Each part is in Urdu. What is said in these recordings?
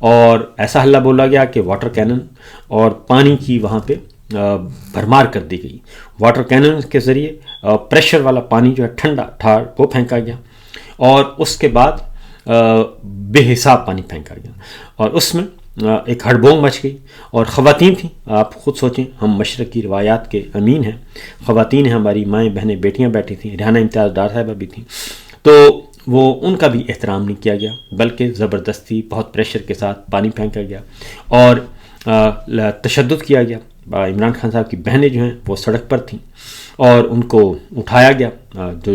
اور ایسا ہلہ بولا گیا کہ واٹر کینن اور پانی کی وہاں پہ بھرمار کر دی گئی۔ واٹر کینن کے ذریعے پریشر والا پانی جو ہے ٹھنڈا ٹھار وہ پھینکا گیا، اور اس کے بعد بے حساب پانی پھینکا گیا، اور اس میں ایک ہڑبونگ مچ گئی، اور خواتین تھیں۔ آپ خود سوچیں، ہم مشرق کی روایات کے امین ہیں، خواتین ہیں، ہماری مائیں بہنیں بیٹیاں بیٹھی تھیں، ریحانہ امتیاز ڈار صاحبہ بھی تھیں، تو وہ ان کا بھی احترام نہیں کیا گیا، بلکہ زبردستی بہت پریشر کے ساتھ پانی پھینکا گیا اور تشدد کیا گیا۔ عمران خان صاحب کی بہنیں جو ہیں وہ سڑک پر تھیں، اور ان کو اٹھایا گیا، جو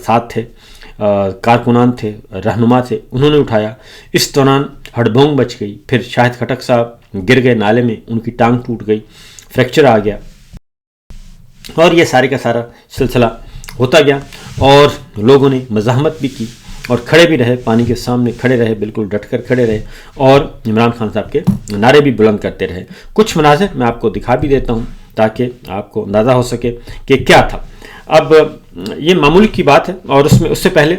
ساتھ تھے کارکنان تھے، رہنما تھے، انہوں نے اٹھایا۔ اس دوران ہڑبونگ بچ گئی، پھر شاہد خٹک صاحب گر گئے نالے میں، ان کی ٹانگ ٹوٹ گئی، فریکچر آ گیا، اور یہ سارے کا سارا سلسلہ ہوتا گیا، اور لوگوں نے مزاحمت بھی کی اور کھڑے بھی رہے، پانی کے سامنے کھڑے رہے، بالکل ڈٹ کر کھڑے رہے، اور عمران خان صاحب کے نعرے بھی بلند کرتے رہے۔ کچھ مناظر میں آپ کو دکھا بھی دیتا ہوں تاکہ آپ کو اندازہ ہو سکے کہ کیا تھا۔ اب یہ معمولی کی بات ہے، اور اس سے پہلے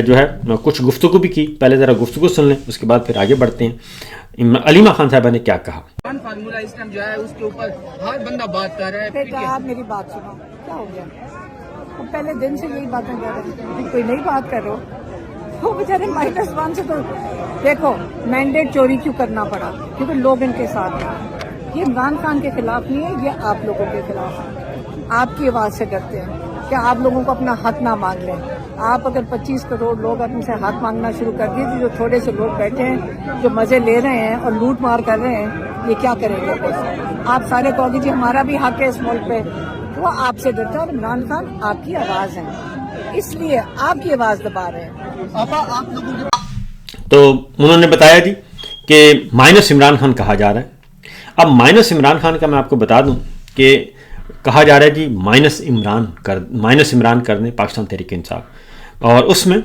جو ہے کچھ گفتگو بھی کی، پہلے ذرا گفتگو سن لیں، اس کے بعد پھر آگے بڑھتے ہیں۔ علیمہ خان صاحبہ نے کیا کہا؟ فارمولا اس ٹائم جو ہے اس کے اوپر ہر بندہ بات کر رہا ہے۔ بیٹا آپ میری بات سنو، کیا ہو گیا؟ وہ پہلے دن سے یہی باتیں کر رہے ہیں، کوئی نئی بات کر رہے ہو؟ وہ بیچارے -1 سے تو دیکھو مینڈیٹ چوری کیوں کرنا پڑا، کیونکہ لوگ ان کے ساتھ ہیں۔ یہ عمران خان کے خلاف نہیں ہے، یہ آپ لوگوں کے خلاف ہے، آپ کی آواز سے ڈرتے ہیں کہ آپ لوگوں کو اپنا حق نہ مانگ لیں۔ آپ اگر 25 کروڑ لوگ ان سے حق مانگنا شروع کر دیے، جو تھوڑے سے لوگ بیٹھے ہیں جو مزے لے رہے ہیں اور لوٹ مار کر رہے ہیں، یہ کیا کریں گے؟ آپ سارے کہو گے جی ہمارا بھی حق ہے اس ملک پہ، وہ آپ سے ڈرتا ہے، اور عمران خان آپ کی آواز ہے، اس لیے آپ کی آواز دبا رہے ہیں۔ تو انہوں نے بتایا جی کہ مائنس عمران خان کہا جا رہا ہے۔ اب مائنس عمران خان کا میں آپ کو بتا دوں کہ کہا جا رہا ہے جی مائنس عمران کر دیں پاکستان تحریک انصاف، اور اس میں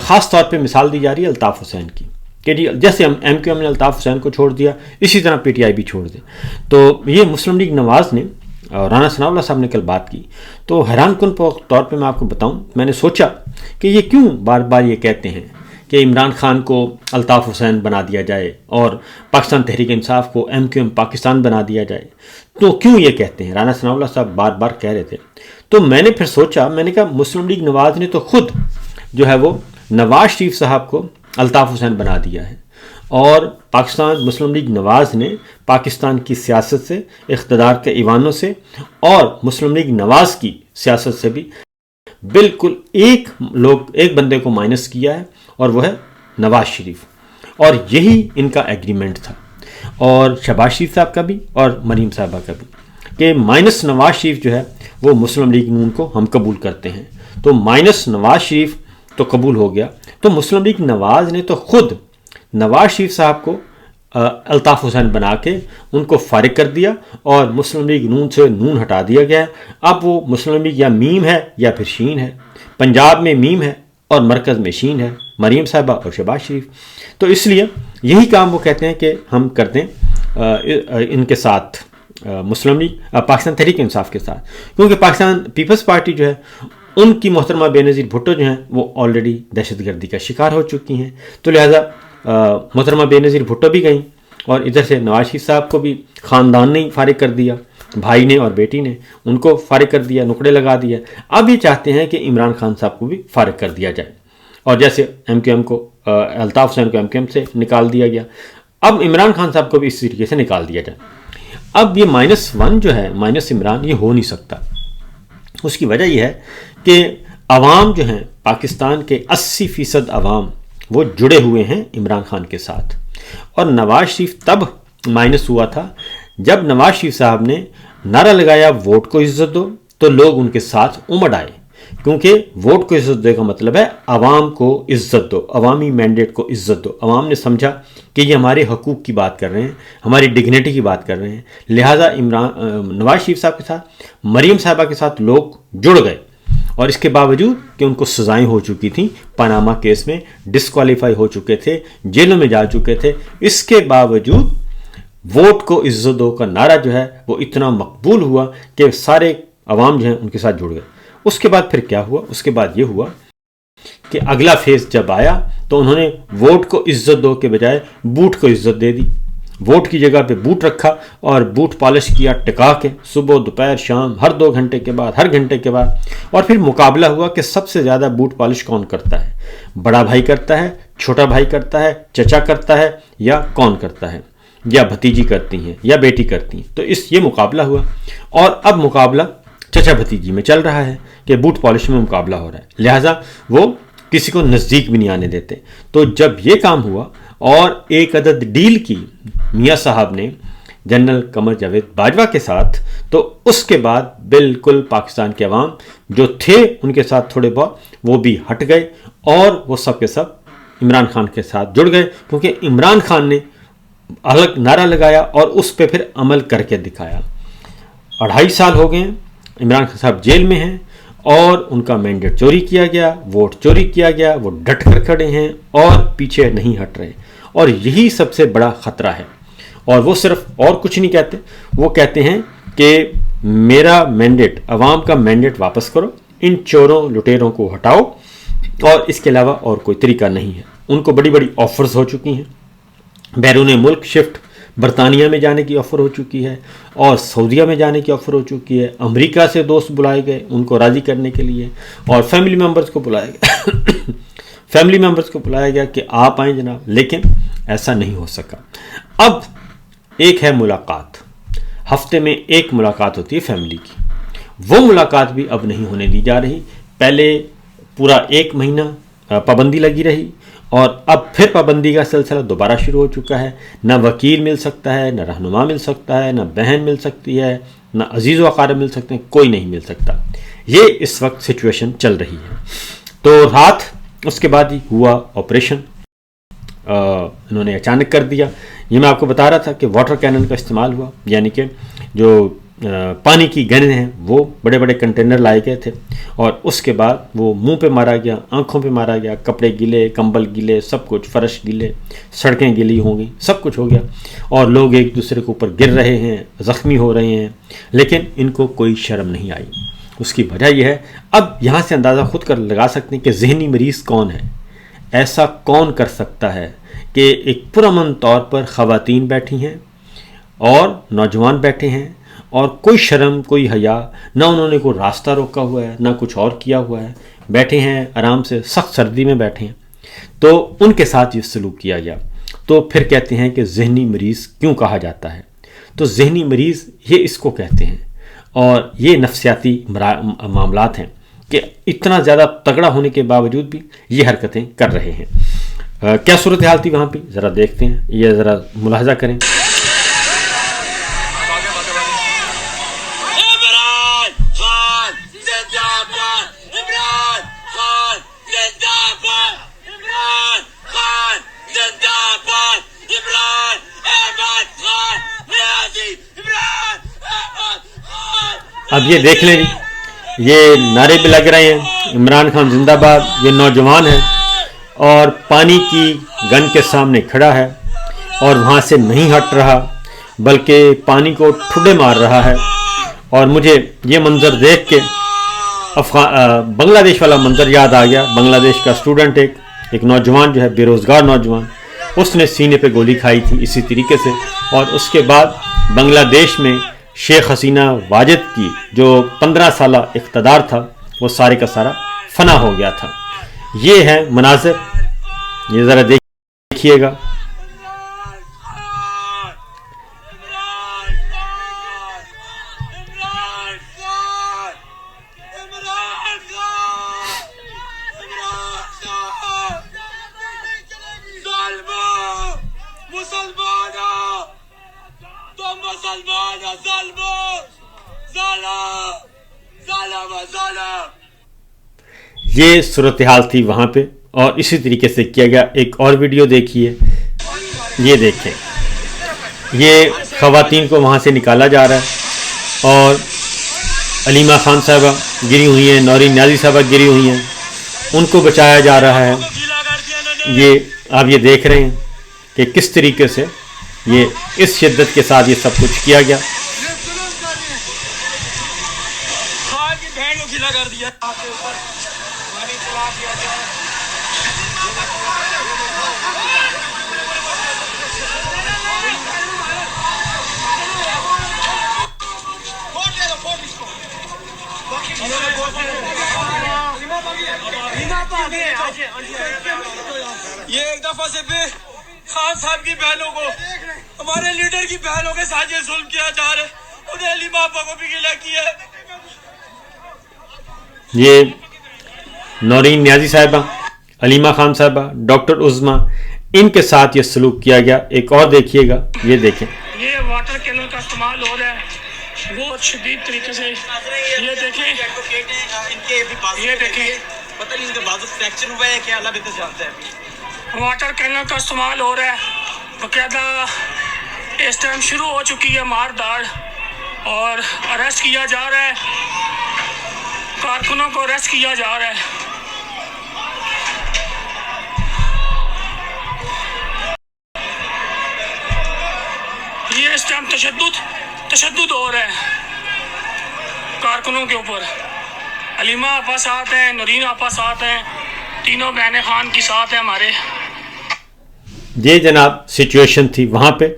خاص طور پہ مثال دی جا رہی ہے الطاف حسین کی، کہ جی جیسے ہم ایم کیو ایم نے الطاف حسین کو چھوڑ دیا، اسی طرح پی ٹی آئی بھی چھوڑ دے۔ تو یہ مسلم لیگ نواز نے اور رانا ثناء اللہ صاحب نے کل بات کی، تو حیران کن طور پہ میں آپ کو بتاؤں، میں نے سوچا کہ یہ کیوں بار بار یہ کہتے ہیں کہ عمران خان کو الطاف حسین بنا دیا جائے اور پاکستان تحریک انصاف کو ایم کیو ایم پاکستان بنا دیا جائے، تو کیوں یہ کہتے ہیں؟ رانا ثناء اللہ صاحب بار بار کہہ رہے تھے، تو میں نے پھر سوچا، میں نے کہا مسلم لیگ نواز نے تو خود جو ہے وہ نواز شریف صاحب کو الطاف حسین بنا دیا ہے، اور پاکستان مسلم لیگ نواز نے پاکستان کی سیاست سے، اقتدار کے ایوانوں سے اور مسلم لیگ نواز کی سیاست سے بھی بالکل ایک بندے کو مائنس کیا ہے، اور وہ ہے نواز شریف، اور یہی ان کا ایگریمنٹ تھا، اور شہباز شریف صاحب کا بھی اور مریم صاحبہ کا بھی، کہ مائنس نواز شریف جو ہے وہ مسلم لیگ نون کو ہم قبول کرتے ہیں، تو مائنس نواز شریف تو قبول ہو گیا، تو مسلم لیگ نواز نے تو خود نواز شریف صاحب کو الطاف حسین بنا کے ان کو فارغ کر دیا، اور مسلم لیگ نون سے نون ہٹا دیا گیا ہے۔ اب وہ مسلم لیگ یا میم ہے یا پھر شین ہے، پنجاب میں میم ہے اور مرکز میں شین ہے، مریم صاحبہ اور شہباز شریف۔ تو اس لیے یہی کام وہ کہتے ہیں کہ ہم کر دیں ان کے ساتھ، مسلم لیگ پاکستان تحریک انصاف کے ساتھ، کیونکہ پاکستان پیپلز پارٹی جو ہے ان کی محترمہ بے نظیر بھٹو جو ہیں وہ آلریڈی دہشت گردی کا شکار ہو چکی ہیں، تو لہٰذا محترمہ بے نظیر بھٹو بھی گئیں، اور ادھر سے نواز شریف صاحب کو بھی خاندان نے فارغ کر دیا، بھائی نے اور بیٹی نے ان کو فارغ کر دیا، نکڑے لگا دیا۔ اب یہ چاہتے ہیں کہ عمران خان صاحب کو بھی فارغ کر دیا جائے، اور جیسے ایم کیو ایم کو الطاف حسین کو ایم کیو ایم سے نکال دیا گیا، اب عمران خان صاحب کو بھی اس طریقے سے نکال دیا جائے۔ اب یہ -1 جو ہے، مائنس عمران، یہ ہو نہیں سکتا۔ اس کی وجہ یہ ہے کہ عوام جو ہیں پاکستان کے 80% عوام وہ جڑے ہوئے ہیں عمران خان کے ساتھ، اور نواز شریف تب مائنس ہوا تھا جب نواز شریف صاحب نے نعرہ لگایا ووٹ کو عزت دو، تو لوگ ان کے ساتھ امڑ آئے، کیونکہ ووٹ کو عزت دو کا مطلب ہے عوام کو عزت دو، عوامی مینڈیٹ کو عزت دو۔ عوام نے سمجھا کہ یہ ہمارے حقوق کی بات کر رہے ہیں، ہماری ڈگنیٹی کی بات کر رہے ہیں، لہٰذا نواز شریف صاحب کے ساتھ، مریم صاحبہ کے ساتھ لوگ جڑ گئے، اور اس کے باوجود کہ ان کو سزائیں ہو چکی تھیں، پاناما کیس میں ڈسکوالیفائی ہو چکے تھے، جیلوں میں جا چکے تھے، اس کے باوجود ووٹ کو عزت دو کا نعرہ جو ہے وہ اتنا مقبول ہوا کہ سارے عوام جو ہیں ان کے ساتھ جڑ گئے۔ اس کے بعد پھر کیا ہوا؟ اس کے بعد یہ ہوا کہ اگلا فیز جب آیا تو انہوں نے ووٹ کو عزت دو کے بجائے بوٹ کو عزت دے دی. ووٹ کی جگہ پہ بوٹ رکھا اور بوٹ پالش کیا ٹکا کے صبح دوپہر شام ہر 2 گھنٹے کے بعد ہر گھنٹے کے بعد. اور پھر مقابلہ ہوا کہ سب سے زیادہ بوٹ پالش کون کرتا ہے, بڑا بھائی کرتا ہے, چھوٹا بھائی کرتا ہے, چچا کرتا ہے, یا کون کرتا ہے, یا بھتیجی کرتی ہیں یا بیٹی کرتی ہیں. تو یہ مقابلہ ہوا اور اب مقابلہ چچا بھتیجی میں چل رہا ہے کہ بوٹ پالش میں مقابلہ ہو رہا ہے, لہٰذا وہ کسی کو نزدیک بھی نہیں آنے دیتے. تو جب یہ کام ہوا اور ایک عدد ڈیل کی میاں صاحب نے جنرل قمر جاوید باجوہ کے ساتھ, تو اس کے بعد بالکل پاکستان کے عوام جو تھے ان کے ساتھ تھوڑے بہت وہ بھی ہٹ گئے اور وہ سب کے سب عمران خان کے ساتھ جڑ گئے, کیونکہ عمران خان نے الگ نعرہ لگایا اور اس پہ پھر عمل کر کے دکھایا. 2.5 سال ہو گئے ہیں عمران خان صاحب جیل میں ہیں اور ان کا مینڈیٹ چوری کیا گیا, ووٹ چوری کیا گیا, وہ ڈٹ کر کھڑے ہیں اور پیچھے نہیں ہٹ رہے. اور یہی سب سے بڑا خطرہ ہے. اور وہ صرف اور کچھ نہیں کہتے, وہ کہتے ہیں کہ میرا مینڈیٹ, عوام کا مینڈیٹ واپس کرو, ان چوروں لٹیروں کو ہٹاؤ, اور اس کے علاوہ اور کوئی طریقہ نہیں ہے. ان کو بڑی بڑی آفرز ہو چکی ہیں, بیرون ملک شفٹ برطانیہ میں جانے کی آفر ہو چکی ہے اور سعودیہ میں جانے کی آفر ہو چکی ہے. امریکہ سے دوست بلائے گئے ان کو راضی کرنے کے لیے, اور فیملی ممبرز کو بلایا گیا فیملی ممبرز کو بلایا گیا کہ آپ آئیں جناب, لیکن ایسا نہیں ہو سکا. اب ایک ہے ملاقات, ہفتے میں ایک ملاقات ہوتی ہے فیملی کی, وہ ملاقات بھی اب نہیں ہونے دی جا رہی. پہلے پورا 1 مہینہ پابندی لگی رہی اور اب پھر پابندی کا سلسلہ دوبارہ شروع ہو چکا ہے. نہ وکیل مل سکتا ہے, نہ رہنما مل سکتا ہے, نہ بہن مل سکتی ہے, نہ عزیز و اقارب مل سکتے ہیں, کوئی نہیں مل سکتا. یہ اس وقت سچویشن چل رہی ہے. تو رات اس کے بعد ہی ہوا آپریشن, انہوں نے اچانک کر دیا. یہ میں آپ کو بتا رہا تھا کہ واٹر کینن کا استعمال ہوا, یعنی کہ جو پانی کی گنیں ہیں وہ بڑے بڑے کنٹینر لائے گئے تھے اور اس کے بعد وہ منہ پہ مارا گیا, آنکھوں پہ مارا گیا, کپڑے گیلے, کمبل گیلے, سب کچھ, فرش گیلے, سڑکیں گیلی ہوں گی, سب کچھ ہو گیا اور لوگ ایک دوسرے کے اوپر گر رہے ہیں, زخمی ہو رہے ہیں, لیکن ان کو کوئی شرم نہیں آئی. اس کی وجہ یہ ہے, اب یہاں سے اندازہ خود کر لگا سکتے ہیں کہ ذہنی مریض کون ہے. ایسا کون کر سکتا ہے کہ ایک پرامن طور پر خواتین بیٹھی ہیں اور نوجوان بیٹھے ہیں اور کوئی شرم کوئی حیا, نہ انہوں نے کوئی راستہ روکا ہوا ہے نہ کچھ اور کیا ہوا ہے, بیٹھے ہیں آرام سے, سخت سردی میں بیٹھے ہیں, تو ان کے ساتھ یہ سلوک کیا گیا. تو پھر کہتے ہیں کہ ذہنی مریض کیوں کہا جاتا ہے؟ تو ذہنی مریض یہ اس کو کہتے ہیں, اور یہ نفسیاتی معاملات ہیں کہ اتنا زیادہ تگڑا ہونے کے باوجود بھی یہ حرکتیں کر رہے ہیں. کیا صورتحال تھی وہاں پہ ذرا دیکھتے ہیں, یہ ذرا ملاحظہ کریں. اب یہ دیکھ لیں, یہ نعرے بھی لگ رہے ہیں, عمران خان زندہ باد. یہ نوجوان ہے اور پانی کی گن کے سامنے کھڑا ہے اور وہاں سے نہیں ہٹ رہا, بلکہ پانی کو ٹھڈے مار رہا ہے. اور مجھے یہ منظر دیکھ کے بنگلہ دیش والا منظر یاد آ گیا. بنگلہ دیش کا اسٹوڈنٹ ایک نوجوان جو ہے, بے روزگار نوجوان, اس نے سینے پہ گولی کھائی تھی اسی طریقے سے, اور اس کے بعد بنگلہ دیش میں شیخ حسینہ واجد کی جو 15 سالہ اقتدار تھا وہ سارے کا سارا فنا ہو گیا تھا. یہ ہے مناظر, یہ ذرا دیکھیے گا. یہ صورتحال تھی وہاں پہ, اور اسی طریقے سے کیا گیا. ایک اور ویڈیو دیکھیے, یہ دیکھیں, یہ خواتین کو وہاں سے نکالا جا رہا ہے اور علیمہ خان صاحبہ گری ہوئی ہیں, نورین نیازی صاحبہ گری ہوئی ہیں, ان کو بچایا جا رہا ہے. یہ آپ یہ دیکھ رہے ہیں کہ کس طریقے سے یہ اس شدت کے ساتھ یہ سب کچھ کیا گیا. یہ ایک دفعہ سے بھی خان صاحب کی بہنوں کو ہمارے لیڈر کی بہنوں کے ساتھ یہ ظلم کیا جا رہا ہے. انہیں علی ماپا کو بھی گلہ کیا ہے. یہ نورین نیازی صاحبہ، علیمہ خان صاحبہ، ڈاکٹر عظمیٰ، ان کے ساتھ یہ سلوک کیا گیا. ایک اور دیکھیے گا، یہ دیکھیں. یہ واٹر کینل کا استعمال ہو رہا ہے بہت شدید طریقے سے. یہ دیکھیں، یہ دیکھیں، پتہ نہیں ان کا بازو فریکچر ہوا ہے کیا، اللہ بہتر جانتا ہے. واٹر کینل کا استعمال ہو رہا ہے باقاعدہ. اس ٹائم شروع ہو چکی ہے مار داڑ اور اریسٹ کیا جا رہا ہے، کارکنوں کو اریسٹ کیا جا رہا ہے. یہ اس ٹائم تشدد ہو رہا ہے کارکنوں کے اوپر. علیمہ آپا ساتھ ہیں، نورین آپا ساتھ ہیں، تینوں بہنیں خان کی ساتھ ہیں ہمارے. یہ جناب سچویشن تھی وہاں پہ،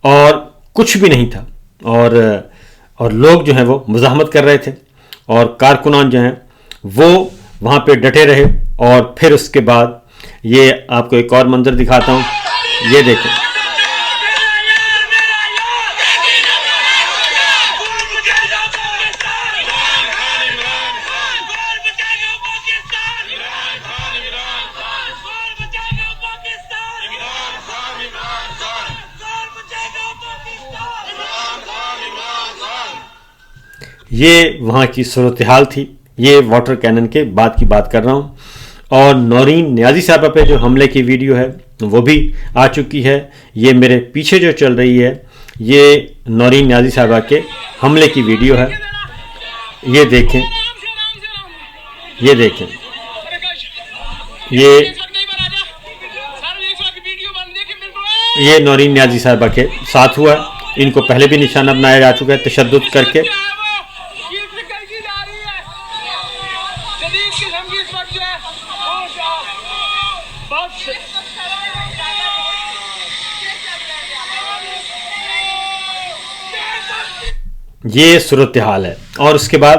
اور کچھ بھی نہیں تھا، اور لوگ جو ہیں وہ مزاحمت کر رہے تھے، اور کارکنان جو ہیں وہ وہاں پہ ڈٹے رہے. اور پھر اس کے بعد یہ آپ کو ایک اور منظر دکھاتا ہوں، یہ دیکھیں. یہ وہاں کی صورتحال تھی. یہ واٹر کینن کے بعد کی بات کر رہا ہوں. اور نورین نیازی صاحبہ پہ جو حملے کی ویڈیو ہے وہ بھی آ چکی ہے. یہ میرے پیچھے جو چل رہی ہے یہ نورین نیازی صاحبہ کے حملے کی ویڈیو ہے. یہ دیکھیں، یہ دیکھیں، یہ نورین نیازی صاحبہ کے ساتھ ہوا ہے. ان کو پہلے بھی نشانہ بنایا جا چکا ہے تشدد کر کے. یہ صورتحال ہے. اور اس کے بعد،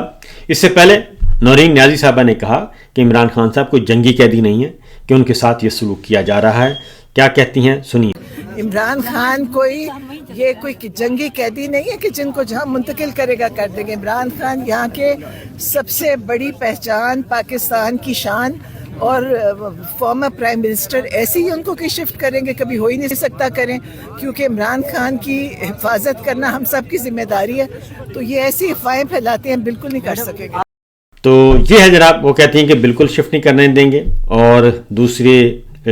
اس سے پہلے نورین نیازی صاحبہ نے کہا کہ عمران خان صاحب کوئی جنگی قیدی نہیں ہے کہ ان کے ساتھ یہ سلوک کیا جا رہا ہے. کیا کہتی ہیں سنیے. عمران خان یہ کوئی جنگی قیدی نہیں ہے کہ جن کو جہاں منتقل کرے گا کر دیں گے. عمران خان یہاں کے سب سے بڑی پہچان، پاکستان کی شان، اور فارمر پرائم منسٹر. ایسے ہی ان کو کہ شفٹ کریں گے، کبھی ہو ہی نہیں سکتا کریں، کیونکہ عمران خان کی حفاظت کرنا ہم سب کی ذمہ داری ہے. تو یہ ایسی افواہیں پھیلاتے ہیں، بالکل نہیں کر سکیں گے. تو یہ ہے جناب، وہ کہتی ہیں کہ بالکل شفٹ نہیں کرنے دیں گے اور دوسرے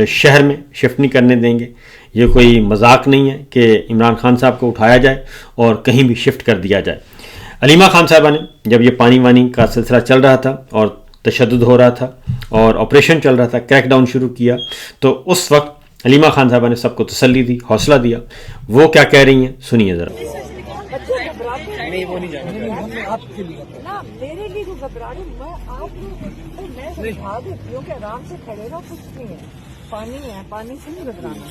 شہر میں شفٹ نہیں کرنے دیں گے. یہ کوئی مذاق نہیں ہے کہ عمران خان صاحب کو اٹھایا جائے اور کہیں بھی شفٹ کر دیا جائے. علیمہ خان صاحبہ نے جب یہ پانی وانی کا سلسلہ چل رہا تھا اور تشدد ہو رہا تھا اور آپریشن چل رہا تھا، کریک ڈاؤن شروع کیا، تو اس وقت علیمہ خان صاحبہ نے سب کو تسلی دی، حوصلہ دیا. وہ کیا کہہ رہی ہیں سنیے ذرا. میرے لیے گھبرا رہے، میں سمجھا دیتی ہوں کہ آرام سے کھڑے رہو، کچھ نہیں ہے، پانی ہے، پانی سے نہیں گھبرانا.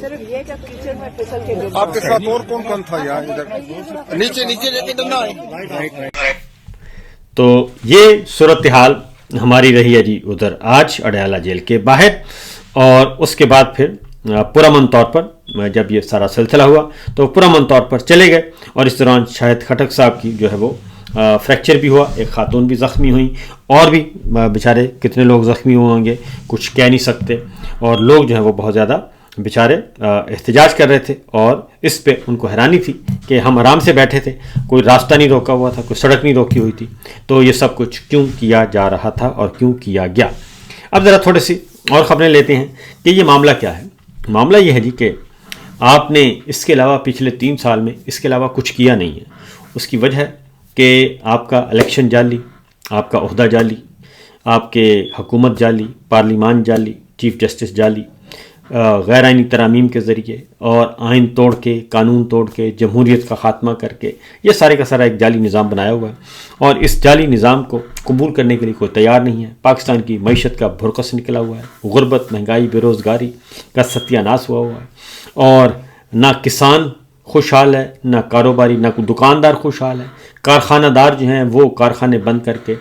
صرف یہ کہ کیچڑ میں پھسل کے آپ کے ساتھ اور کون کون تھا یار؟ نیچے لے کے ڈرنا ہے. تو یہ صورتحال ہماری رہی ہے جی ادھر آج اڈیالہ جیل کے باہر. اور اس کے بعد پھر پرامن طور پر جب یہ سارا سلسلہ ہوا تو پرامن طور پر چلے گئے. اور اس دوران شاہد خٹک صاحب کی جو ہے وہ فریکچر بھی ہوا، ایک خاتون بھی زخمی ہوئیں، اور بھی بیچارے کتنے لوگ زخمی ہوئے ہوں گے کچھ کہہ نہیں سکتے. اور لوگ جو ہیں وہ بہت زیادہ بیچارے احتجاج کر رہے تھے، اور اس پہ ان کو حیرانی تھی کہ ہم آرام سے بیٹھے تھے، کوئی راستہ نہیں روکا ہوا تھا، کوئی سڑک نہیں روکی ہوئی تھی، تو یہ سب کچھ کیوں کیا جا رہا تھا اور کیوں کیا گیا. اب ذرا تھوڑی سی اور خبریں لیتے ہیں کہ یہ معاملہ کیا ہے. معاملہ یہ ہے جی کہ آپ نے اس کے علاوہ پچھلے 3 سال میں اس کے علاوہ کچھ کیا نہیں ہے. اس کی وجہ ہے کہ آپ کا الیکشن جعلی، آپ کا عہدہ جعلی، آپ کے حکومت جعلی، پارلیمان جعلی، چیف جسٹس جعلی، غیر آئینی ترامیم کے ذریعے اور آئین توڑ کے، قانون توڑ کے، جمہوریت کا خاتمہ کر کے یہ سارے کا سارا ایک جعلی نظام بنایا ہوا ہے، اور اس جعلی نظام کو قبول کرنے کے لیے کوئی تیار نہیں ہے۔ پاکستان کی معیشت کا بھرکس نکلا ہوا ہے، غربت، مہنگائی، بے روزگاری کا ستیہ ناش ہوا ہے، اور نہ کسان خوشحال ہے، نہ کاروباری، نہ کوئی دکاندار خوشحال ہے۔ کارخانہ دار جو ہیں وہ کارخانے بند کر کے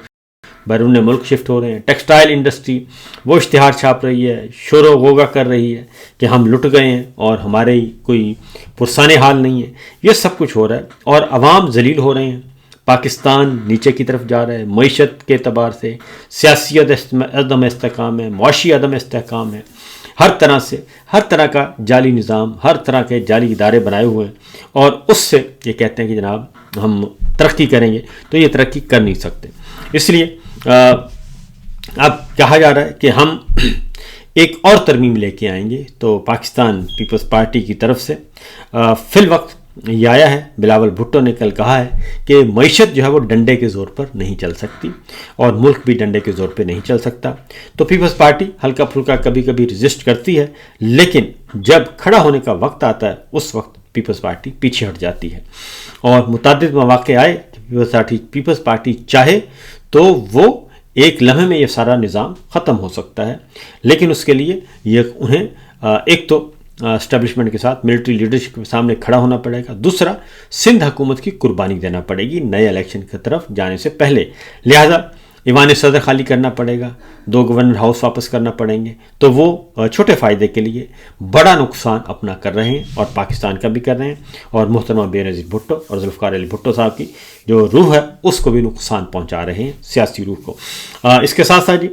بیرون ملک شفٹ ہو رہے ہیں۔ ٹیکسٹائل انڈسٹری وہ اشتہار چھاپ رہی ہے، شور و غوغا کر رہی ہے کہ ہم لٹ گئے ہیں اور ہمارے کوئی پرسان حال نہیں ہے۔ یہ سب کچھ ہو رہا ہے اور عوام ذلیل ہو رہے ہیں۔ پاکستان نیچے کی طرف جا رہا ہے، معیشت کے اعتبار سے سیاسی عدم استحکام ہے، معاشی عدم استحکام ہے، ہر طرح سے ہر طرح کا جعلی نظام، ہر طرح کے جعلی ادارے بنائے ہوئے ہیں، اور اس سے یہ کہتے ہیں کہ جناب ہم ترقی کریں گے، تو یہ ترقی کر نہیں سکتے۔ اس لیے اب کہا جا رہا ہے کہ ہم ایک اور ترمیم لے کے آئیں گے، تو پاکستان پیپلز پارٹی کی طرف سے فی الوقت یہ آیا ہے۔ بلاول بھٹو نے کل کہا ہے کہ معیشت جو ہے وہ ڈنڈے کے زور پر نہیں چل سکتی، اور ملک بھی ڈنڈے کے زور پہ نہیں چل سکتا۔ تو پیپلز پارٹی ہلکا پھلکا کبھی کبھی ریزسٹ کرتی ہے، لیکن جب کھڑا ہونے کا وقت آتا ہے اس وقت پیپلز پارٹی پیچھے ہٹ جاتی ہے، اور متعدد مواقع آئے کہ پیپلز پارٹی چاہے تو وہ ایک لمحے میں یہ سارا نظام ختم ہو سکتا ہے، لیکن اس کے لیے یہ انہیں ایک تو اسٹیبلشمنٹ کے ساتھ ملٹری لیڈرشپ کے سامنے کھڑا ہونا پڑے گا، دوسرا سندھ حکومت کی قربانی دینا پڑے گی نئے الیکشن کی طرف جانے سے پہلے، لہذا ایوان صدر خالی کرنا پڑے گا، 2 گورنر ہاؤس واپس کرنا پڑیں گے، تو وہ چھوٹے فائدے کے لیے بڑا نقصان اپنا کر رہے ہیں، اور پاکستان کا بھی کر رہے ہیں، اور محترمہ بینظیر بھٹو اور ذوالفقار علی بھٹو صاحب کی جو روح ہے اس کو بھی نقصان پہنچا رہے ہیں، سیاسی روح کو۔ اس کے ساتھ ساتھ جی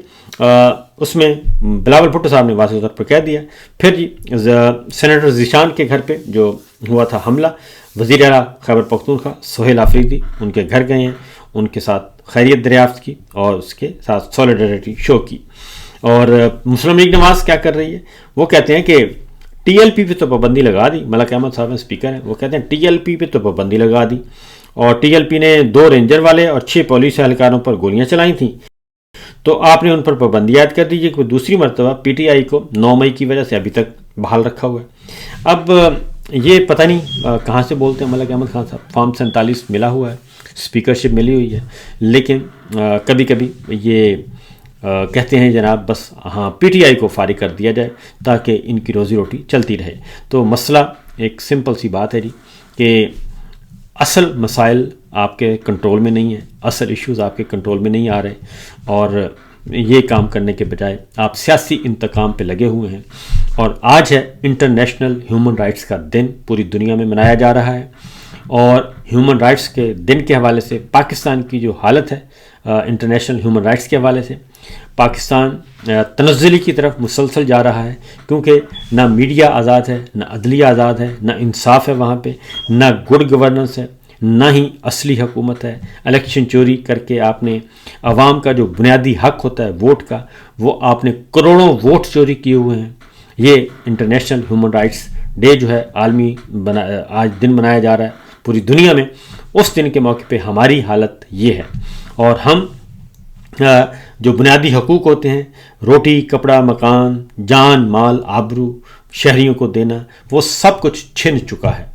اس میں بلاول بھٹو صاحب نے واضح طور پر کہہ دیا۔ پھر جی سینیٹر ذیشان کے گھر پہ جو ہوا تھا حملہ، وزیر اعلیٰ خیبر پختونخوا سہیل آفریدی ان کے گھر گئے ہیں، ان کے ساتھ خیریت دریافت کی اور اس کے ساتھ سولیڈریٹی شو کی۔ اور مسلم لیگ نواز کیا کر رہی ہے؟ وہ کہتے ہیں کہ ٹی ایل پی پہ تو پابندی لگا دی، ملک احمد صاحب اسپیکر ہیں، وہ کہتے ہیں ٹی ایل پی پہ تو پابندی لگا دی، اور ٹی ایل پی نے 2 رینجر والے اور 6 پولیس اہلکاروں پر گولیاں چلائی تھیں، تو آپ نے ان پر پابندی عائد کر دیجیے کہ دوسری مرتبہ پی ٹی آئی کو 9 مئی کی وجہ سے ابھی تک بحال رکھا ہوا ہے۔ اب یہ پتہ نہیں کہاں سے بولتے ہیں ملک احمد خان صاحب، فارم 47 ملا ہوا ہے، اسپیکرشپ ملی ہوئی ہے، لیکن کبھی کبھی یہ کہتے ہیں جناب بس ہاں پی ٹی آئی کو فارغ کر دیا جائے تاکہ ان کی روزی روٹی چلتی رہے۔ تو مسئلہ ایک سمپل سی بات ہے جی کہ اصل مسائل آپ کے کنٹرول میں نہیں ہیں، اصل ایشوز آپ کے کنٹرول میں نہیں آ رہے، اور یہ کام کرنے کے بجائے آپ سیاسی انتقام پہ لگے ہوئے ہیں۔ اور آج ہے انٹرنیشنل ہیومن رائٹس کا دن، پوری دنیا میں منایا جا رہا ہے، اور ہیومن رائٹس کے دن کے حوالے سے پاکستان کی جو حالت ہے انٹرنیشنل ہیومن رائٹس کے حوالے سے، پاکستان تنزلی کی طرف مسلسل جا رہا ہے، کیونکہ نہ میڈیا آزاد ہے، نہ عدلیہ آزاد ہے، نہ انصاف ہے وہاں پہ، نہ گڈ گورننس ہے، نہ ہی اصلی حکومت ہے۔ الیکشن چوری کر کے آپ نے عوام کا جو بنیادی حق ہوتا ہے ووٹ کا، وہ آپ نے کروڑوں ووٹ چوری کیے ہوئے ہیں۔ یہ انٹرنیشنل ہیومن رائٹس ڈے جو ہے عالمی آج دن منایا جا رہا ہے پوری دنیا میں، اس دن کے موقع پہ ہماری حالت یہ ہے، اور ہم جو بنیادی حقوق ہوتے ہیں، روٹی، کپڑا، مکان، جان، مال، آبرو شہریوں کو دینا، وہ سب کچھ چھن چکا ہے،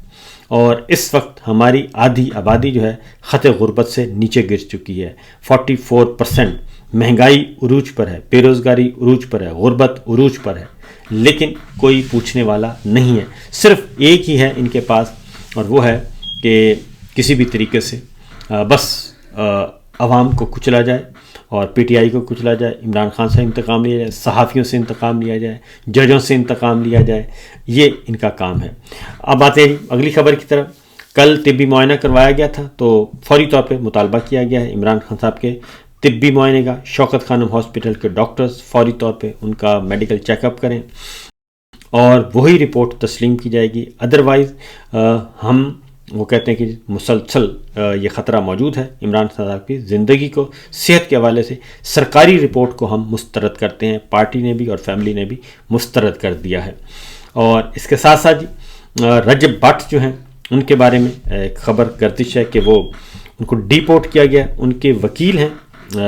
اور اس وقت ہماری آدھی آبادی جو ہے خط غربت سے نیچے گر چکی ہے۔ 44% مہنگائی عروج پر ہے، بے روزگاری عروج پر ہے، غربت عروج پر ہے، لیکن کوئی پوچھنے والا نہیں ہے۔ صرف ایک ہی ہے ان کے پاس، اور وہ ہے کہ کسی بھی طریقے سے بس عوام کو کچلا جائے، اور پی ٹی آئی کو کچلا جائے، عمران خان سے انتقام لیا جائے، صحافیوں سے انتقام لیا جائے، ججوں سے انتقام لیا جائے، یہ ان کا کام ہے۔ اب آتے ہیں اگلی خبر کی طرف۔ کل طبی معائنہ کروایا گیا تھا، تو فوری طور پہ مطالبہ کیا گیا ہے عمران خان صاحب کے طبی معائنے کا، شوکت خانم ہاسپٹل کے ڈاکٹرز فوری طور پہ ان کا میڈیکل چیک اپ کریں، اور وہی رپورٹ تسلیم کی جائے گی۔ ادروائز ہم وہ کہتے ہیں کہ مسلسل یہ خطرہ موجود ہے عمران صاحب کی زندگی کو، صحت کے حوالے سے سرکاری رپورٹ کو ہم مسترد کرتے ہیں، پارٹی نے بھی اور فیملی نے بھی مسترد کر دیا ہے۔ اور اس کے ساتھ ساتھ رجب بٹ جو ہیں ان کے بارے میں ایک خبر گردش ہے کہ وہ ان کو ڈی پورٹ کیا گیا۔ ان کے وکیل ہیں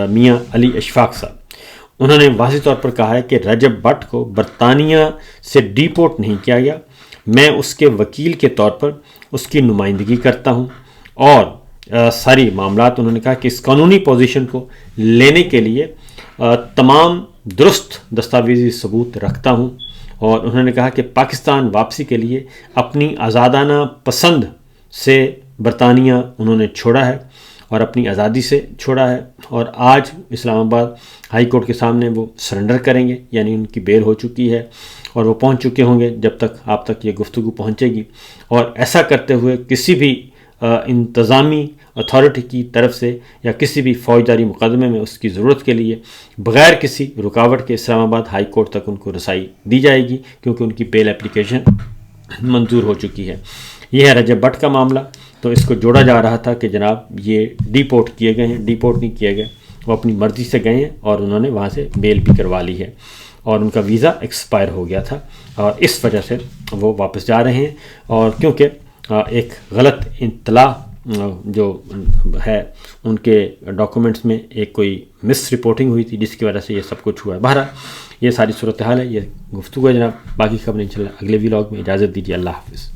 میاں علی اشفاق صاحب، انہوں نے واضح طور پر کہا ہے کہ رجب بٹ کو برطانیہ سے ڈیپورٹ نہیں کیا گیا، میں اس کے وکیل کے طور پر اس کی نمائندگی کرتا ہوں، اور ساری معاملات انہوں نے کہا کہ اس قانونی پوزیشن کو لینے کے لیے تمام درست دستاویزی ثبوت رکھتا ہوں، اور انہوں نے کہا کہ پاکستان واپسی کے لیے اپنی آزادانہ پسند سے برطانیہ انہوں نے چھوڑا ہے اور اپنی آزادی سے چھوڑا ہے، اور آج اسلام آباد ہائی کورٹ کے سامنے وہ سرنڈر کریں گے، یعنی ان کی بیل ہو چکی ہے اور وہ پہنچ چکے ہوں گے جب تک آپ تک یہ گفتگو پہنچے گی، اور ایسا کرتے ہوئے کسی بھی انتظامی اتھارٹی کی طرف سے یا کسی بھی فوجداری مقدمے میں اس کی ضرورت کے لیے بغیر کسی رکاوٹ کے اسلام آباد ہائی کورٹ تک ان کو رسائی دی جائے گی، کیونکہ ان کی بیل اپلیکیشن منظور ہو چکی ہے۔ یہ ہے رجب بٹ کا معاملہ۔ تو اس کو جوڑا جا رہا تھا کہ جناب یہ ڈیپورٹ کیے گئے ہیں، ڈیپورٹ نہیں کیے گئے، وہ اپنی مرضی سے گئے ہیں اور انہوں نے وہاں سے بیل بھی کروا لی ہے، اور ان کا ویزا ایکسپائر ہو گیا تھا اور اس وجہ سے وہ واپس جا رہے ہیں، اور کیونکہ ایک غلط اطلاع جو ہے ان کے ڈاکومنٹس میں ایک کوئی مس رپورٹنگ ہوئی تھی جس کی وجہ سے یہ سب کچھ ہوا ہے۔ بہرحال یہ ساری صورتحال ہے، یہ گفتگو ہے جناب، باقی خبریں انشاءاللہ اگلے ویلاگ میں۔ اجازت دیجیے، اللہ حافظ۔